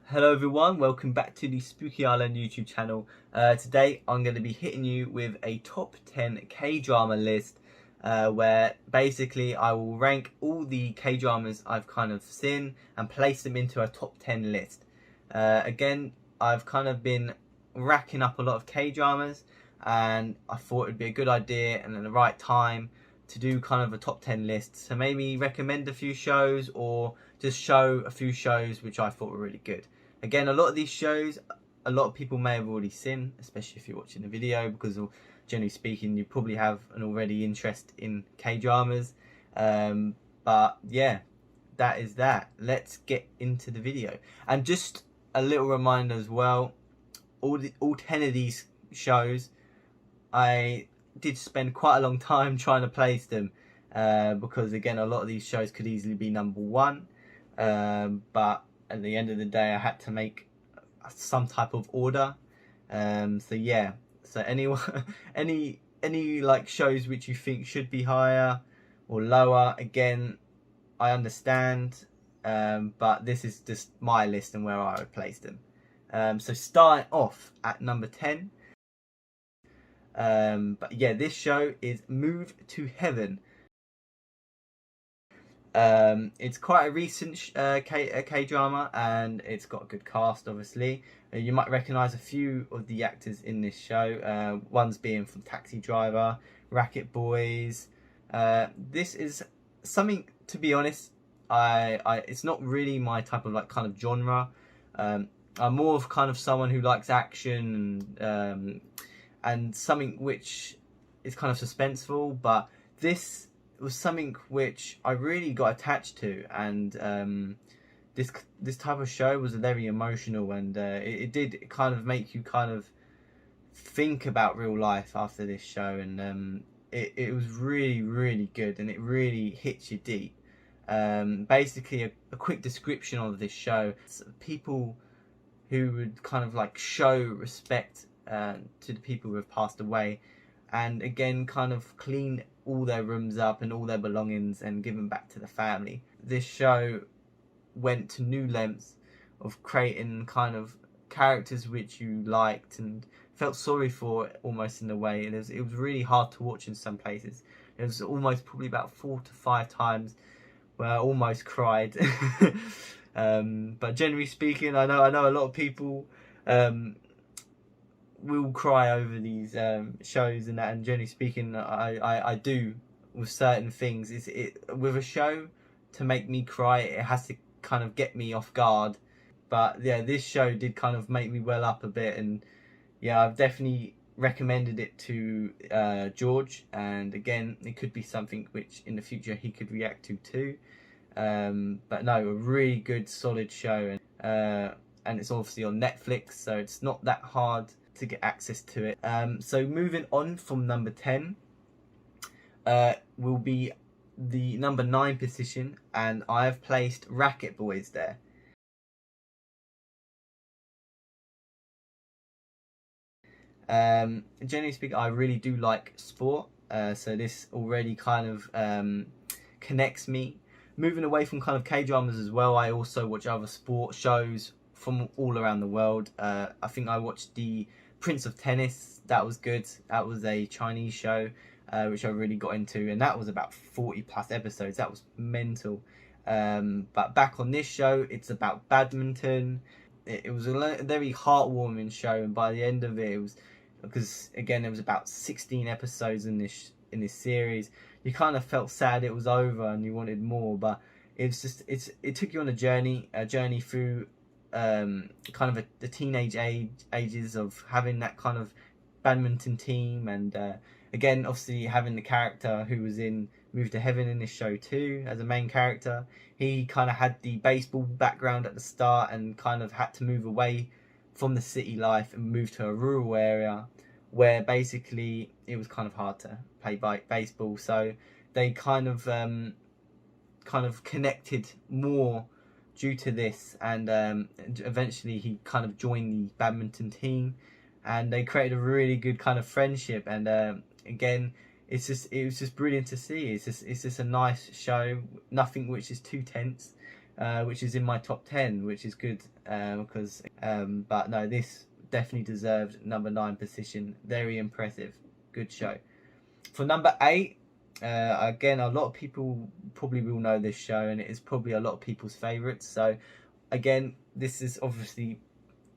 Hello everyone, welcome back to the Spooky Island YouTube channel. Today I'm going to be hitting you with a top 10 K-drama list where basically I will rank all the K-dramas I've kind of seen and place them into a top 10 list. Again, I've kind of been racking up a lot of K-dramas and I thought it'd be a good idea and at the right time to do kind of a top 10 list. So maybe recommend a few shows or just show a few shows which I thought were really good. Again, a lot of these shows, a lot of people may have already seen, especially if you're watching the video, because generally speaking, you probably have an already interest in K-dramas. But yeah, that is that. Let's get into the video. And just a little reminder as well, all 10 of these shows, I did spend quite a long time trying to place them because again, a lot of these shows could easily be number one. But at the end of the day, I had to make some type of order. So yeah. So any like shows which you think should be higher or lower, again, I understand. But this is just my list and where I would place them. So starting off at number 10. But yeah, this show is Move to Heaven. It's quite a recent K-drama and it's got a good cast, obviously. You might recognise a few of the actors in this show, ones being from Taxi Driver, Racket Boys. This is something, to be honest, it's not really my type of like kind of genre. I'm more of kind of someone who likes action and something which is kind of suspenseful, but this was something which I really got attached to, and this type of show was very emotional, and it did kind of make you kind of think about real life after this show, and it was really good, and it really hits you deep. Basically a quick description of this show: it's people who would kind of like show respect to the people who have passed away, and again kind of clean all their rooms up and all their belongings and give them back to the family. This show went to new lengths of creating kind of characters which you liked and felt sorry for, almost in a way. And it was really hard to watch in some places. It was almost probably about 4 to 5 times where I almost cried. But generally speaking, I know a lot of people will cry over these shows and that, and generally speaking, I do with certain things. With a show, to make me cry, it has to kind of get me off guard. But yeah, this show did kind of make me well up a bit, and yeah, I've definitely recommended it to George, and again, it could be something which in the future he could react to too. But no, a really good solid show, and it's obviously on Netflix, so it's not that hard to get access to it. So moving on from number 10 will be the number 9 position, and I have placed Racket Boys there. Generally speaking, I really do like sport, so this already kind of connects me. Moving away from kind of K-dramas as well, I also watch other sport shows from all around the world. I think I watched the Prince of Tennis. That was good. That was a Chinese show which I really got into, and that was about 40 plus episodes. That was mental. But back on this show, it's about badminton. It was a very heartwarming show, and by the end of it, it was, because again there was about 16 episodes in this series, you kind of felt sad it was over and you wanted more. But it took you on a journey through kind of the teenage ages of having that kind of badminton team, and again obviously having the character who was in Move to Heaven in this show too as a main character. He kind of had the baseball background at the start and kind of had to move away from the city life and move to a rural area where basically it was kind of hard to play baseball, so they kind of connected more due to this, and eventually he kind of joined the badminton team and they created a really good kind of friendship, and again it was just brilliant to see. It's just a nice show, nothing which is too tense, which is in my top 10, which is good because. But no, this definitely deserved number 9 position. Very impressive, good show. For number 8, again, a lot of people probably will know this show, and it is probably a lot of people's favourites. So, again, this is obviously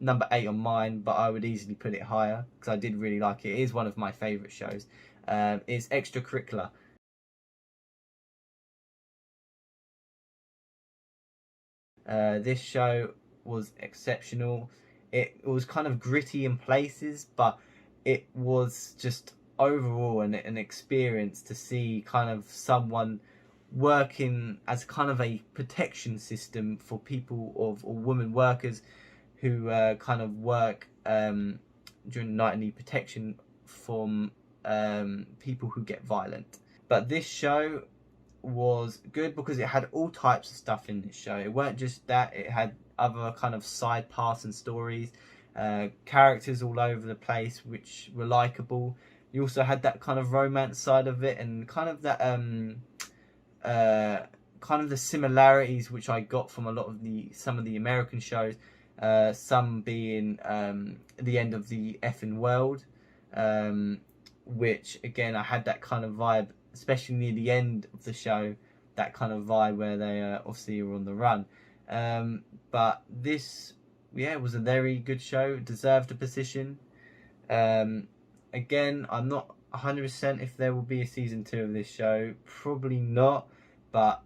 number 8 on mine, but I would easily put it higher because I did really like it. It is one of my favourite shows. It's Extracurricular. This show was exceptional. It was kind of gritty in places, but it was just overall an experience to see kind of someone working as kind of a protection system for people or women workers who kind of work during the night and need protection from people who get violent. But this show was good because it had all types of stuff in this show. It weren't just that, it had other kind of side parts and stories, characters all over the place which were likable. You also had that kind of romance side of it, and kind of that kind of the similarities which I got from a lot of some of the American shows, some being The End of the Effing World, which again I had that kind of vibe, especially near the end of the show, that kind of vibe where they obviously were on the run. But this, yeah, was a very good show, deserved a position. Again, I'm not 100% if there will be a season 2 of this show. Probably not, but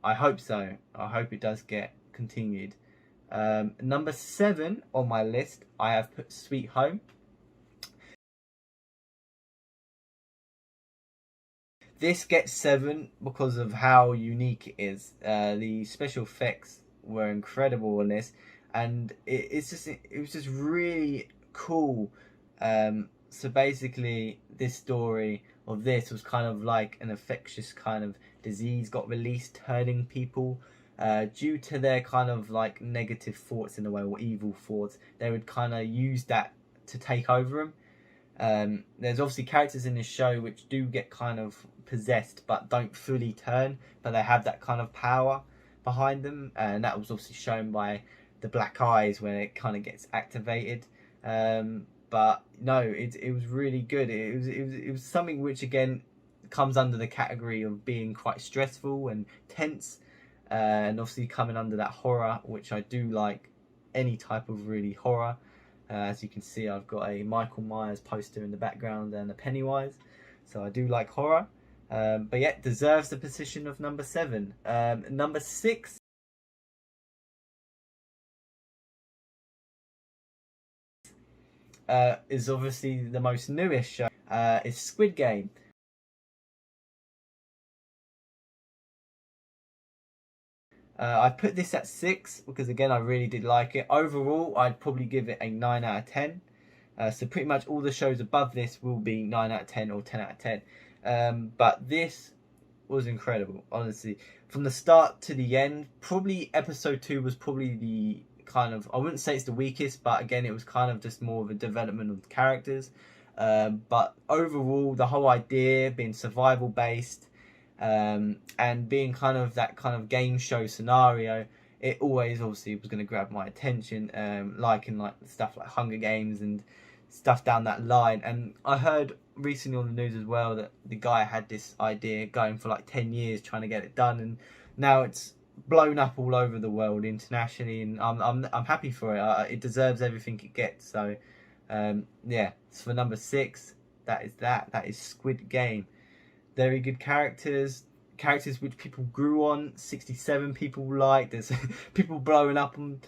I hope so. I hope it does get continued. Number 7 on my list, I have put Sweet Home. This gets 7 because of how unique it is. The special effects were incredible on this, and it was just really cool. So basically, this story of this was kind of like an infectious kind of disease got released, turning people due to their kind of like negative thoughts in a way, or evil thoughts. They would kind of use that to take over them. There's obviously characters in this show which do get kind of possessed but don't fully turn, but they have that kind of power behind them, and that was obviously shown by the black eyes when it kind of gets activated. But no, it was really good. It was something which again comes under the category of being quite stressful and tense, and obviously coming under that horror, which I do like any type of really horror. As you can see, I've got a Michael Myers poster in the background and a Pennywise, so I do like horror. But yeah, deserves the position of number 7. Number 6. Is obviously the most newest show. Is Squid Game. I put this at 6 because again I really did like it. Overall, I'd probably give it a 9 out of 10. So pretty much all the shows above this will be 9 out of 10 or 10 out of 10. But this was incredible, honestly. From the start to the end, probably episode 2 was probably the kind of, I wouldn't say it's the weakest, but again it was kind of just more of a development of the characters. But overall, the whole idea being survival based, and being kind of that kind of game show scenario, it always obviously was going to grab my attention, like stuff like Hunger Games and stuff down that line. And I heard recently on the news as well that the guy had this idea going for like 10 years trying to get it done, and now it's blown up all over the world internationally, and I'm happy for it. It deserves everything it gets. So yeah, it's for number 6. That is Squid Game. Very good characters which people grew on. 67 people liked. There's people blowing up on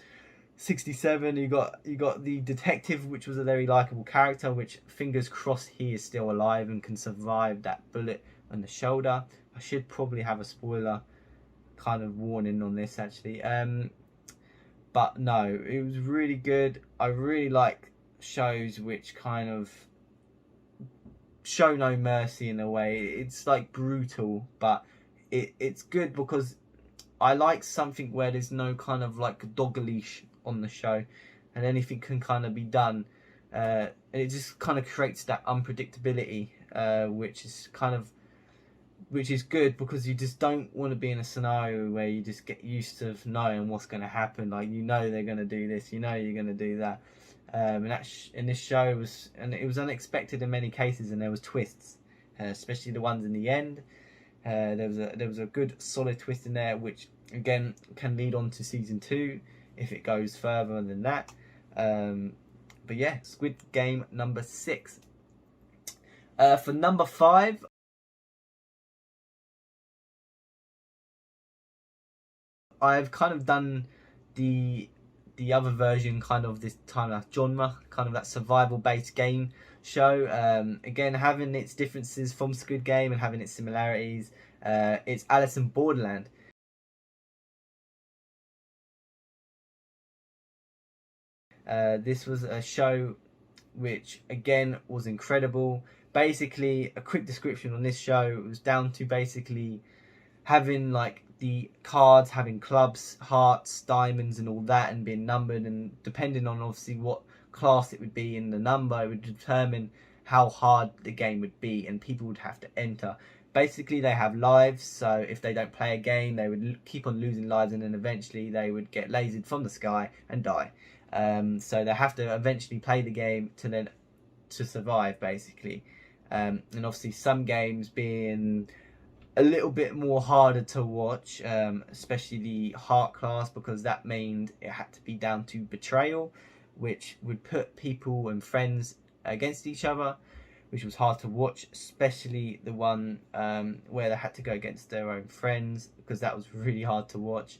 67. You got the detective, which was a very likable character, which fingers crossed he is still alive and can survive that bullet on the shoulder. I should probably have a spoiler kind of warning on this actually. But no, it was really good. I really like shows which kind of show no mercy in a way. It's like brutal, but it's good because I like something where there's no kind of like dog leash on the show, and anything can kind of be done. And it just kind of creates that unpredictability, which is kind of which is good because you just don't want to be in a scenario where you just get used to knowing what's going to happen. Like, you know they're going to do this, you know you're going to do that. And that in this show it was unexpected in many cases, and there was twists, especially the ones in the end. There was a good solid twist in there, which again can lead on to season 2 if it goes further than that. But yeah, Squid Game number 6. For number 5, I've kind of done the other version, kind of this time, that genre, kind of that survival based game show. Again, having its differences from Squid Game and having its similarities. It's Alice in Borderland. This was a show which again was incredible. Basically, a quick description on this show, it was down to basically having like the cards, having clubs, hearts, diamonds and all that, and being numbered, and depending on obviously what class it would be in the number, it would determine how hard the game would be, and people would have to enter. Basically, they have lives, so if they don't play a game, they would keep on losing lives, and then eventually they would get lasered from the sky and die. So they have to eventually play the game to survive, basically. And obviously some games being a little bit more harder to watch, especially the heart class, because that meant it had to be down to betrayal, which would put people and friends against each other, which was hard to watch, especially the one where they had to go against their own friends, because that was really hard to watch.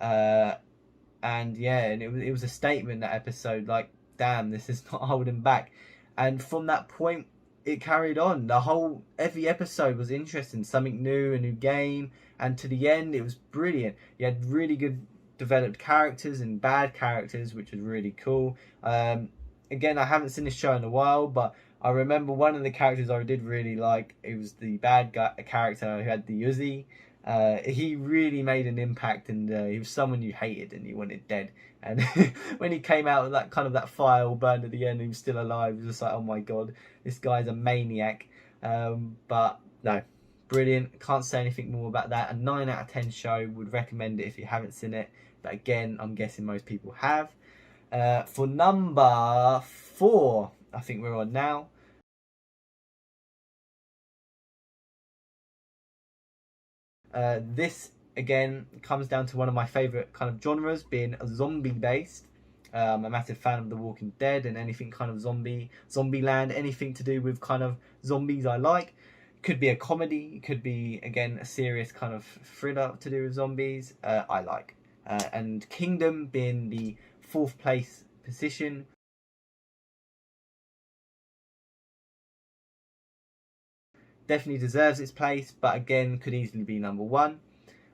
And yeah, and it was a statement, that episode, like, damn, this is not holding back. And from that point, it carried on. Every episode was interesting, something new, a new game, and to the end, it was brilliant. You had really good developed characters and bad characters, which was really cool. Again, I haven't seen this show in a while, but I remember one of the characters I did really like. It was the bad guy character who had the Uzi. He really made an impact, and he was someone you hated and you wanted dead. And when he came out with that fire all burned at the end, he was still alive. It was just like, oh my god, this guy's a maniac. But no, brilliant. Can't say anything more about that. A 9 out of 10 show. Would recommend it if you haven't seen it. But again, I'm guessing most people have. For number 4, I think we're on now. This again comes down to one of my favourite kind of genres, being zombie based. I'm a massive fan of The Walking Dead and anything kind of Zombieland, anything to do with kind of zombies I like. Could be a comedy, it could be again a serious kind of thriller to do with zombies. I like. And Kingdom being the 4th place position. Definitely deserves its place, but again could easily be number 1.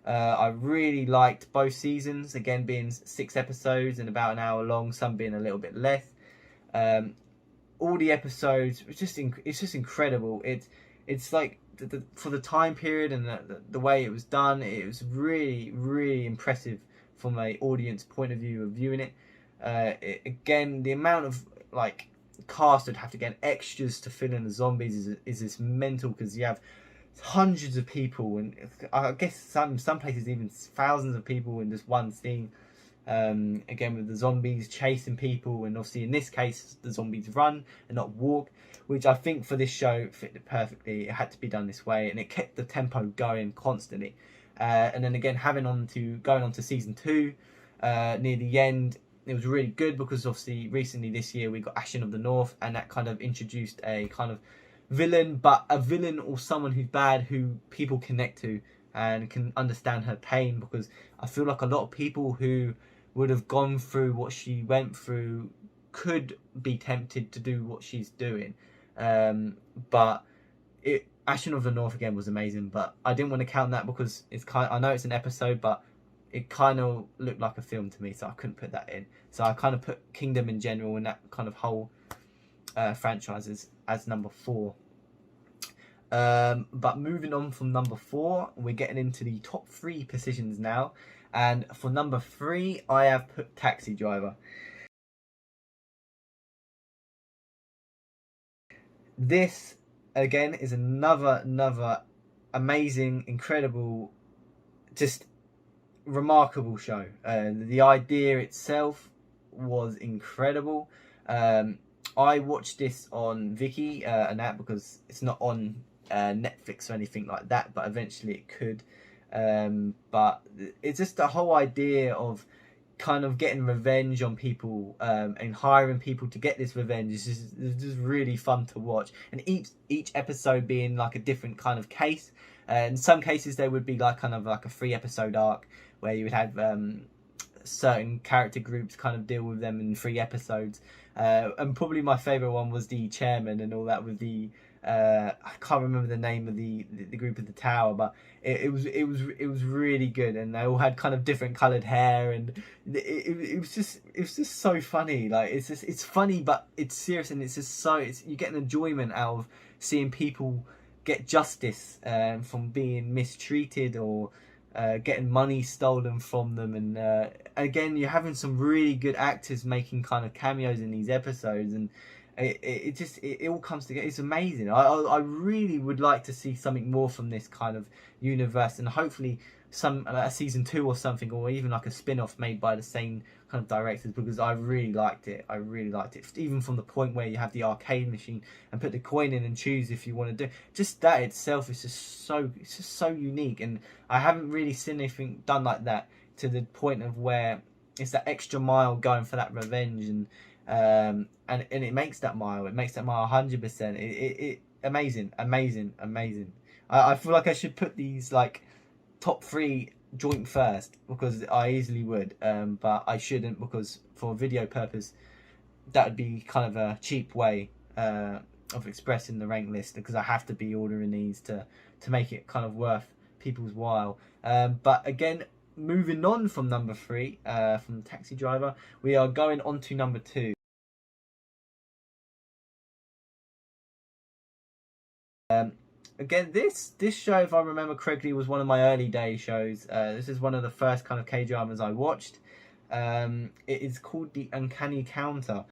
I really liked both seasons, again being 6 episodes and about an hour long, some being a little bit less. All the episodes, it's just incredible. It's like for the time period and the way it was done, it was really, really impressive from a audience point of view of viewing it. Again, the amount of like cast would have to get extras to fill in the zombies is this mental, because you have hundreds of people, and I guess some places even thousands of people in just one scene. Again, with the zombies chasing people, and obviously in this case the zombies run and not walk, which I think for this show fit perfectly. It had to be done this way, and it kept the tempo going constantly. And then again, going on to season 2, near the end, it was really good because obviously recently this year we got Ashen of the North, and that kind of introduced a kind of villain, but a villain or someone who's bad who people connect to and can understand her pain, because I feel like a lot of people who would have gone through what she went through could be tempted to do what she's doing. But Ashen of the North again was amazing, but I didn't want to count that because I know it's an episode, but it kind of looked like a film to me, so I couldn't put that in. So I kind of put Kingdom in general and that kind of whole franchises as number 4. But moving on from number 4, we're getting into the top 3 positions now. And for number 3, I have put Taxi Driver. This again is another amazing, incredible, just remarkable show. The idea itself was incredible. I watched this on Viki, an app, because it's not on Netflix or anything like that, but eventually it could. But it's just the whole idea of kind of getting revenge on people, and hiring people to get this revenge is just really fun to watch. And each episode being like a different kind of case. In some cases there would be like kind of like a 3-episode arc where you would have certain character groups kind of deal with them in 3 episodes. And probably my favourite one was the chairman and all that, with the I can't remember the name of the group at the tower, but it was really good, and they all had kind of different coloured hair, and it was just so funny. Like it's funny, but it's serious, and you get an enjoyment out of seeing people get justice from being mistreated or getting money stolen from them. And again, you're having some really good actors making kind of cameos in these episodes, and it all comes together. It's amazing. I really would like to see something more from this kind of universe, and hopefully some season 2 or something, or even like a spin-off made by the same kind of directors, because I really liked it. Even from the point where you have the arcade machine and put the coin in and choose if you want to do. Just that itself is just so unique, and I haven't really seen anything done like that, to the point of where it's that extra mile going for that revenge, and it makes that mile. It makes that mile 100%. It amazing. I feel like I should put these like top 3 joint first, because I easily would, but I shouldn't, because for a video purpose that would be kind of a cheap way of expressing the rank list, because I have to be ordering these to make it kind of worth people's while. But again, moving on from number 3, from Taxi Driver, we are going on to number 2. Again, this show, if I remember correctly, was one of my early day shows. This is one of the first kind of K-dramas I watched. It is called the Uncanny Counter.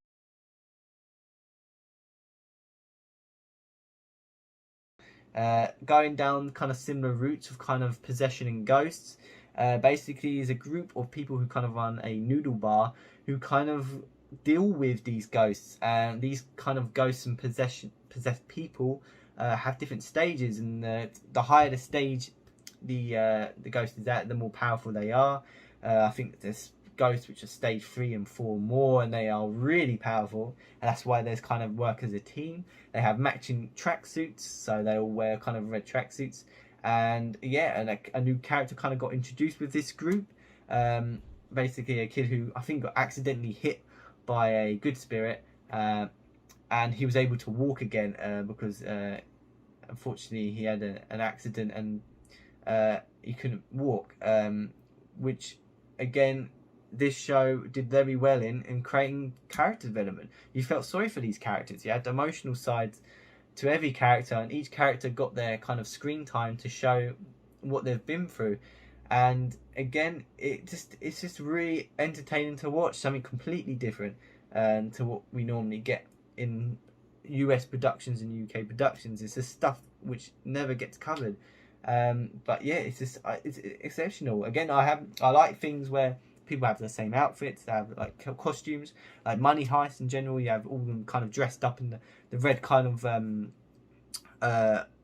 Going down kind of similar routes of kind of possession and ghosts. Basically, is a group of people who kind of run a noodle bar, who kind of deal with these ghosts, and these kind of ghosts and possessed people have different stages, and the higher the stage the ghost is at, the more powerful they are. I think there's ghosts which are stage 3 and 4 more, and they are really powerful, and that's why there's kind of work as a team. They have matching tracksuits, so they all wear kind of red tracksuits. And yeah, and a new character kind of got introduced with this group. Basically a kid who I think got accidentally hit by a good spirit, and he was able to walk again, because unfortunately he had an accident, and he couldn't walk, which again, this show did very well in creating character development. You felt sorry for these characters. You had emotional sides to every character, and each character got their kind of screen time to show what they've been through. And again, it's just really entertaining to watch, something completely different to what we normally get in US productions and UK productions. It's just stuff which never gets covered. But yeah, it's exceptional. Again, I like things where people have the same outfits. They have like costumes, like Money Heist in general. You have all them kind of dressed up in the red kind of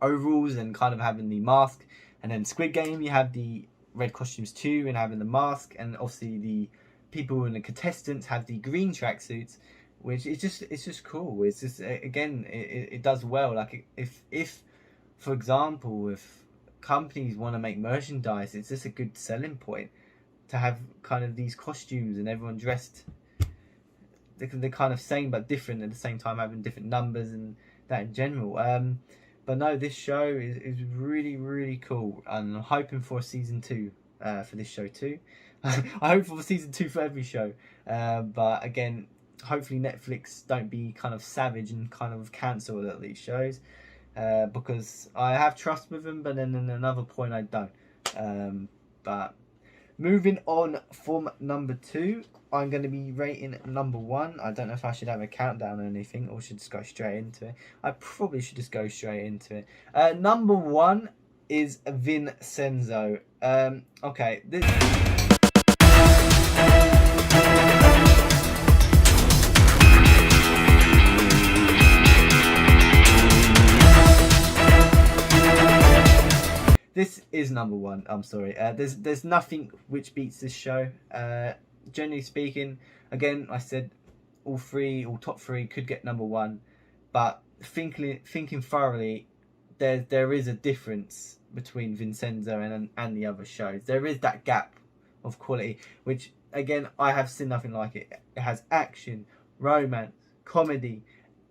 overalls, and kind of having the mask. And then Squid Game, you have the red costumes too, and having the mask. And obviously the people and the contestants have the green tracksuits, which is just cool. It's just, again, it does well. Like if for example, if companies want to make merchandise, it's just a good selling point to have kind of these costumes and everyone dressed. They're kind of same but different at the same time, having different numbers and that in general. But no, this show is really, really cool, and I'm hoping for a season 2 for this show too. I hope for season 2 for every show. But again, hopefully Netflix don't be kind of savage and kind of cancel all these shows, because I have trust with them, but then in another point I don't. But moving on from number 2, I'm going to be rating number 1. I don't know if I should have a countdown or anything, or should just go straight into it. I probably should just go straight into it. Number 1, is Vincenzo. Okay, this is number one. I'm sorry. There's nothing which beats this show. Generally speaking, again, I said all top three could get number one, but thinking thoroughly, there is a difference between Vincenzo and the other shows. There is that gap of quality, which again I have seen nothing like it. It has action, romance, comedy,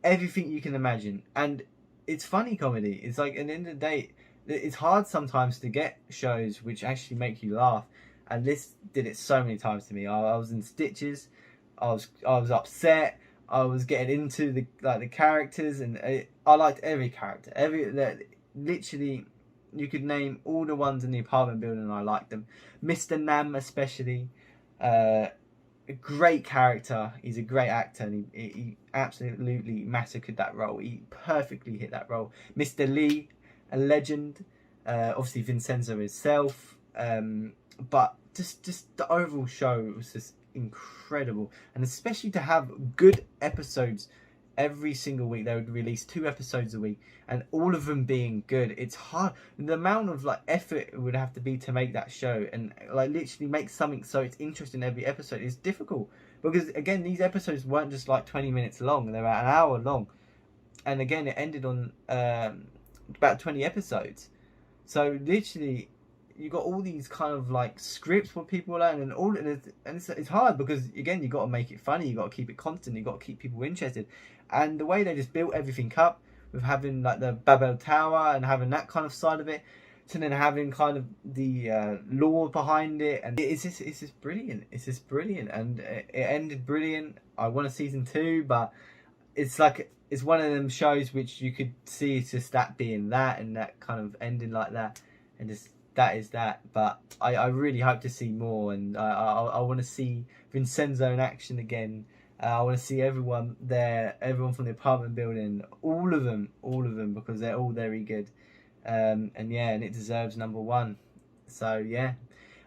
everything you can imagine, and it's funny comedy. It's like at the end of the day, it's hard sometimes to get shows which actually make you laugh, and this did it so many times to me. I was in stitches, I was upset, I was getting into the characters, and I liked every character. Literally, you could name all the ones in the apartment building, and I liked them. Mr. Nam especially, a great character. He's a great actor, and he absolutely massacred that role. He perfectly hit that role. Mr. Lee, a legend. Obviously Vincenzo himself, but just the overall show was just incredible, and especially to have good episodes every single week. They would release 2 episodes a week, and all of them being good. It's hard, the amount of like effort it would have to be to make that show, and like literally make something so it's interesting every episode is difficult, because again these episodes weren't just like 20 minutes long, they were an hour long, and again it ended on about 20 episodes. So literally you got all these kind of like scripts what people learn, and it's hard, because again you got to make it funny, you got to keep it constant, you got to keep people interested. And the way they just built everything up with having like the Babel Tower and having that kind of side of it, to then having kind of the lore behind it, and it's just brilliant. It's just brilliant, and it ended brilliant. I want a season 2, but it's like it's one of them shows which you could see it's just that being that, and that kind of ending like that, and just that is that. But I really hope to see more, and I want to see Vincenzo in action again. I want to see everyone there, everyone from the apartment building, all of them, because they're all very good. And yeah, and it deserves number one. So yeah,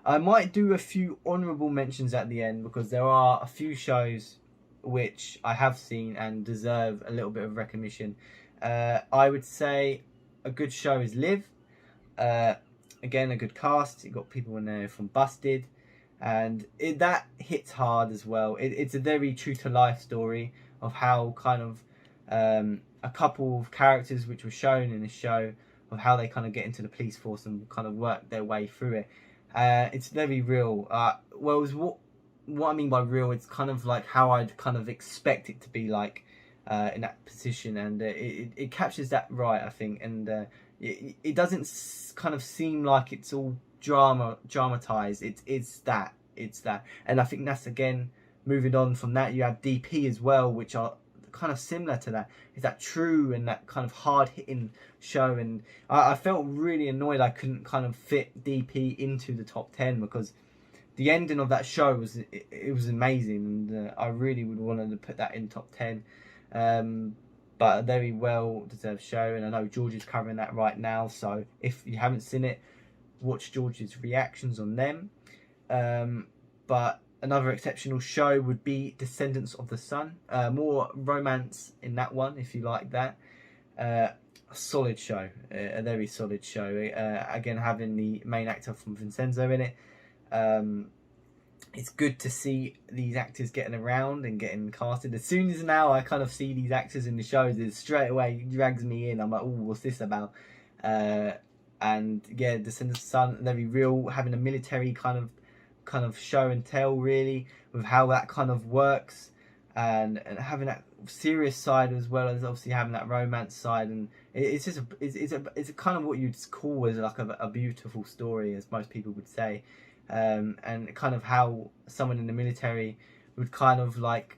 I might do a few honourable mentions at the end, because there are a few shows which I have seen and deserve a little bit of recognition. I would say a good show is Live. Again, a good cast. You got people in there from Busted, and that hits hard as well. It's a very true to life story of how kind of a couple of characters which were shown in the show, of how they kind of get into the police force and kind of work their way through it. It's very real. Well, it was what I mean by real, it's kind of like how I'd kind of expect it to be like in that position, and it captures that right, I think, and it doesn't kind of seem like it's all dramatized. It's that, and I think that's, again, moving on from that, you have DP as well, which are kind of similar to that. It's that true and that kind of hard hitting show, and I felt really annoyed I couldn't kind of fit DP into the top 10, because the ending of that show was amazing, and I really would want to put that in top 10. But a very well deserved show, and I know George is covering that right now, so if you haven't seen it, watch George's reactions on them. But another exceptional show would be Descendants of the Sun. More romance in that one, if you like that. A solid show, a very solid show. Again, having the main actor from Vincenzo in it. It's good to see these actors getting around and getting casted. As soon as now I kind of see these actors in the shows, it straight away drags me in. I'm like, oh, what's this about? And yeah, Descendants of the Sun, very real, having a military kind of show and tell, really, with how that kind of works, and having that serious side as well as obviously having that romance side, and it's a kind of what you'd call as like a beautiful story, as most people would say. And kind of how someone in the military would kind of like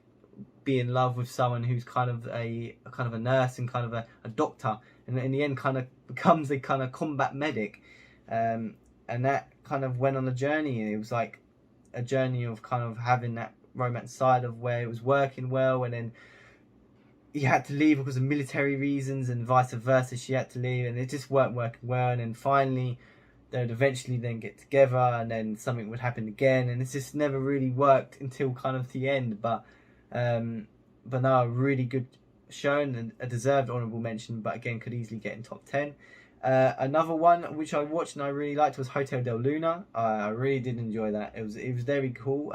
be in love with someone who's kind of a nurse and kind of a doctor, and in the end kind of becomes a kind of combat medic, and that kind of went on a journey, and it was like a journey of kind of having that romance side of where it was working well, and then he had to leave because of military reasons, and vice versa. She had to leave, and it just weren't working well. And then finally, they would eventually then get together, and then something would happen again, and it's just never really worked until kind of the end. But no, a really good show and a deserved honourable mention. But again, could easily get in top 10. Another one which I watched and I really liked was Hotel Del Luna. I really did enjoy that. It was very cool.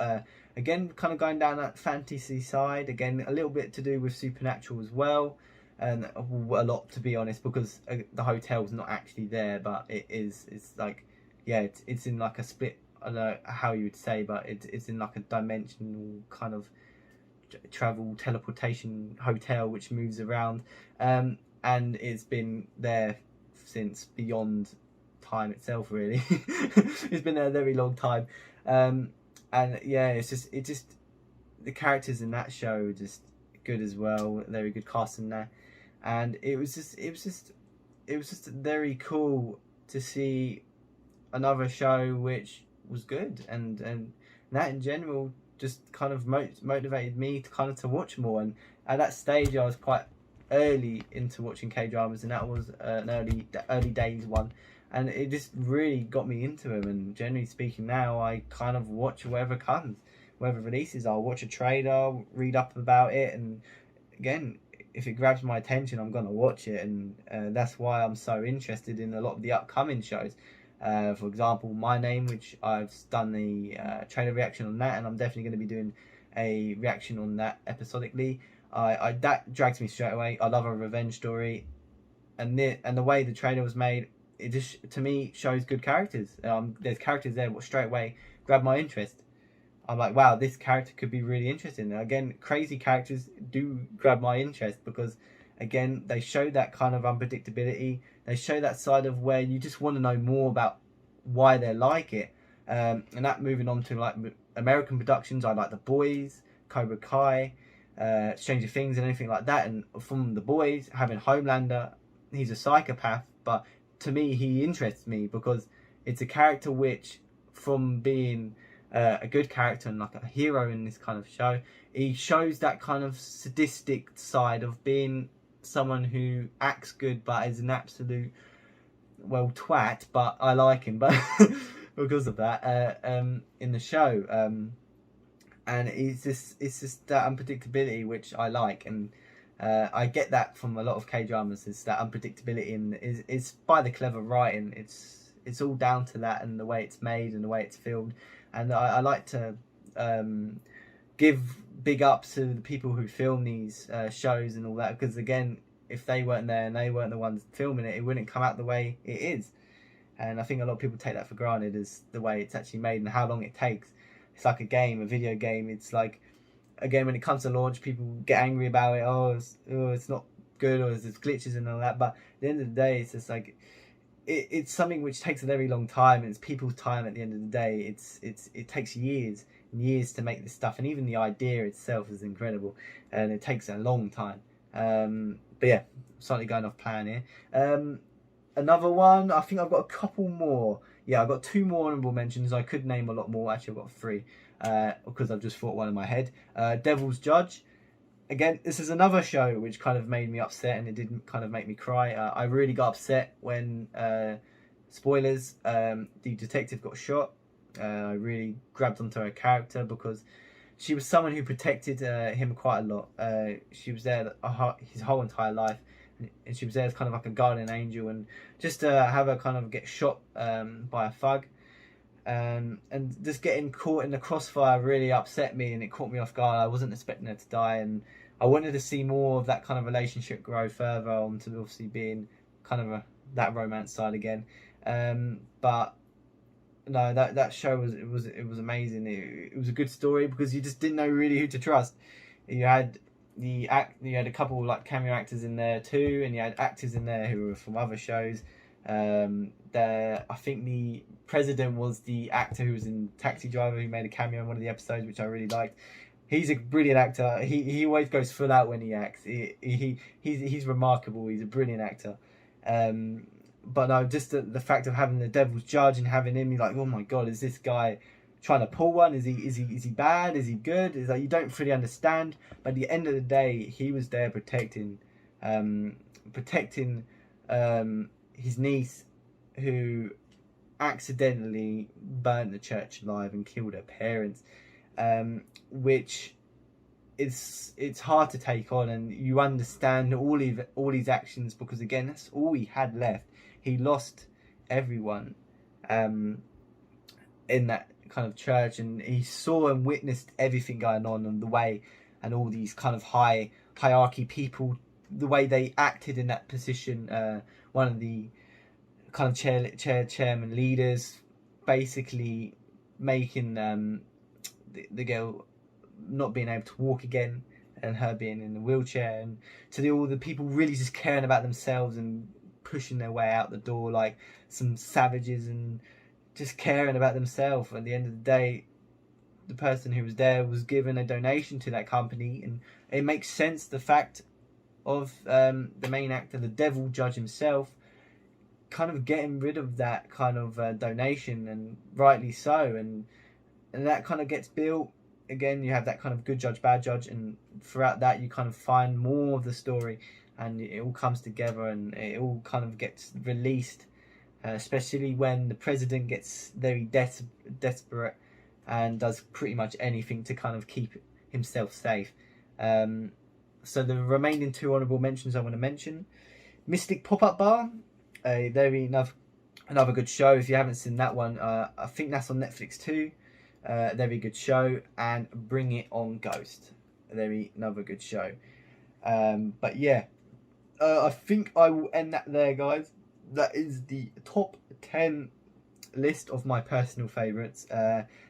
Again, kind of going down that fantasy side. Again, a little bit to do with supernatural as well, and a lot, to be honest, because the hotel's not actually there, but it is. It's like, yeah, it's in like a split. I don't know how you would say, but it's in like a dimensional kind of travel teleportation hotel which moves around, and it's been there since beyond time itself, really. It's been there a very long time, and yeah, it's just the characters in that show are just good as well. Very good cast in there, and it was just very cool to see another show which was good, and that in general just kind of motivated me to kind of to watch more. And at that stage I was quite early into watching K-dramas, and that was an early days one, and it just really got me into them. And generally speaking, now I kind of watch whatever comes, whatever releases. I'll watch a trailer, read up about it, and again, if it grabs my attention, I'm gonna watch it. And that's why I'm so interested in a lot of the upcoming shows. For example, My Name, which I've done the trailer reaction on that, and I'm definitely going to be doing a reaction on that episodically. That drags me straight away. I love a revenge story, and the way the trailer was made, it just, to me, shows good characters. There's characters there what straight away grab my interest. I'm like, wow, this character could be really interesting. And again, crazy characters do grab my interest because, again, they show that kind of unpredictability. They show that side of where you just want to know more about why they're like it. And that, moving on to like American productions, I like The Boys, Cobra Kai, Stranger Things, and anything like that. And from The Boys, having Homelander, he's a psychopath, but to me he interests me because it's a character which, from being a good character and like a hero in this kind of show, he shows that kind of sadistic side of being someone who acts good but is an absolute, well, twat. But I like him, but because of that, in the show, and it's just that unpredictability which I like. And I get that from a lot of K-dramas, is that unpredictability, and it's by the clever writing. It's all down to that, and the way it's made and the way it's filmed. And I like to give big ups to the people who film these shows and all that, because again, if they weren't there and they weren't the ones filming it, it wouldn't come out the way it is. And I think a lot of people take that for granted, as the way it's actually made and how long it takes. It's like a video game. It's like, again, when it comes to launch, people get angry about it. Oh, it's not good, or there's glitches and all that. But at the end of the day, it's just like, it's something which takes a very long time, and it's people's time at the end of the day. It takes years and years to make this stuff, and even the idea itself is incredible, and it takes a long time. But yeah, slightly going off plan here. Another one, I think I've got a couple more. Yeah, I've got 2 more honourable mentions. I could name a lot more. Actually, I've got 3 because I've just thought one in my head. Devil's Judge. Again, this is another show which kind of made me upset, and it didn't kind of make me cry. I really got upset when, spoilers, the detective got shot. I really grabbed onto her character because she was someone who protected him quite a lot. She was there his whole entire life, and she was there as kind of like a guardian angel. And just to have her kind of get shot by a thug, and just getting caught in the crossfire really upset me, and it caught me off guard. I wasn't expecting her to die, and I wanted to see more of that kind of relationship grow further on to obviously being kind of that romance side again. But no, that show was amazing. It was a good story because you just didn't know really who to trust. You had you had a couple like cameo actors in there too, and you had actors in there who were from other shows. I think the president was the actor who was in Taxi Driver, who made a cameo in one of the episodes, which I really liked. He's a brilliant actor. He always goes full out when he acts. He's remarkable. He's a brilliant actor. But no, just the fact of having the Devil's Judge and having him, you're like, oh my god, is this guy trying to pull one? Is he bad? Is he good? Is like you don't fully understand. But at the end of the day, he was there protecting his niece, who accidentally burnt the church alive and killed her parents, which it's hard to take on, and you understand all his actions, because again, that's all he had left. He lost everyone in that kind of church, and he saw and witnessed everything going on, and the way, and all these kind of hierarchy people, the way they acted in that position. One of the kind of chairman leaders basically making the girl not being able to walk again, and her being in the wheelchair, and to all the people really just caring about themselves and pushing their way out the door like some savages, and just caring about themselves. At the end of the day, the person who was there was given a donation to that company, and it makes sense, the fact of the main actor, the devil judge himself, kind of getting rid of that kind of donation, and rightly so, and that kind of gets built. Again, you have that kind of good judge, bad judge, and throughout that you kind of find more of the story, and it all comes together, and it all kind of gets released, especially when the president gets very desperate and does pretty much anything to kind of keep himself safe. So the remaining two honourable mentions I want to mention: Mystic Pop-Up Bar, another good show. If you haven't seen that one, I think that's on Netflix too. Very good show. And Bring It On Ghost, another good show. But yeah, I think I will end that there, guys. That is the top 10 list of my personal favourites.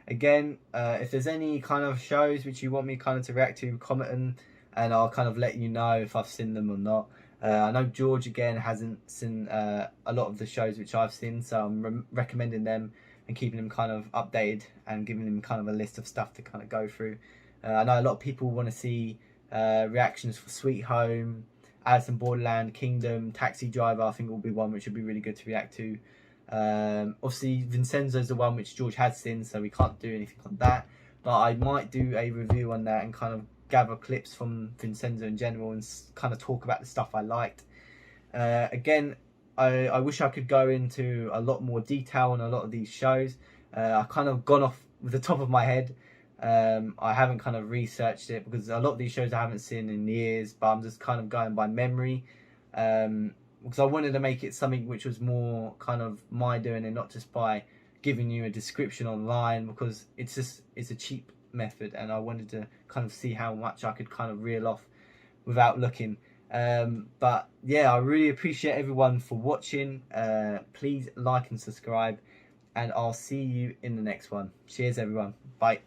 Again, if there's any kind of shows which you want me kind of to react to, comment on, and I'll kind of let you know if I've seen them or not. I know George again hasn't seen a lot of the shows which I've seen, so I'm recommending them and keeping him kind of updated, and giving him kind of a list of stuff to kind of go through. I know a lot of people want to see reactions for Sweet Home, Alice in Borderland, Kingdom, Taxi Driver. I think will be one which would be really good to react to. Obviously Vincenzo is the one which George has seen, so we can't do anything on that, but I might do a review on that and kind of gather clips from Vincenzo in general, and kind of talk about the stuff I liked. Again, I wish I could go into a lot more detail on a lot of these shows. I've kind of gone off with the top of my head. I haven't kind of researched it, because a lot of these shows I haven't seen in years, but I'm just kind of going by memory, because I wanted to make it something which was more kind of my doing, and not just by giving you a description online, because it's a cheap method, and I wanted to kind of see how much I could kind of reel off without looking. But yeah, I really appreciate everyone for watching. Please like and subscribe, and I'll see you in the next one. Cheers everyone. Bye.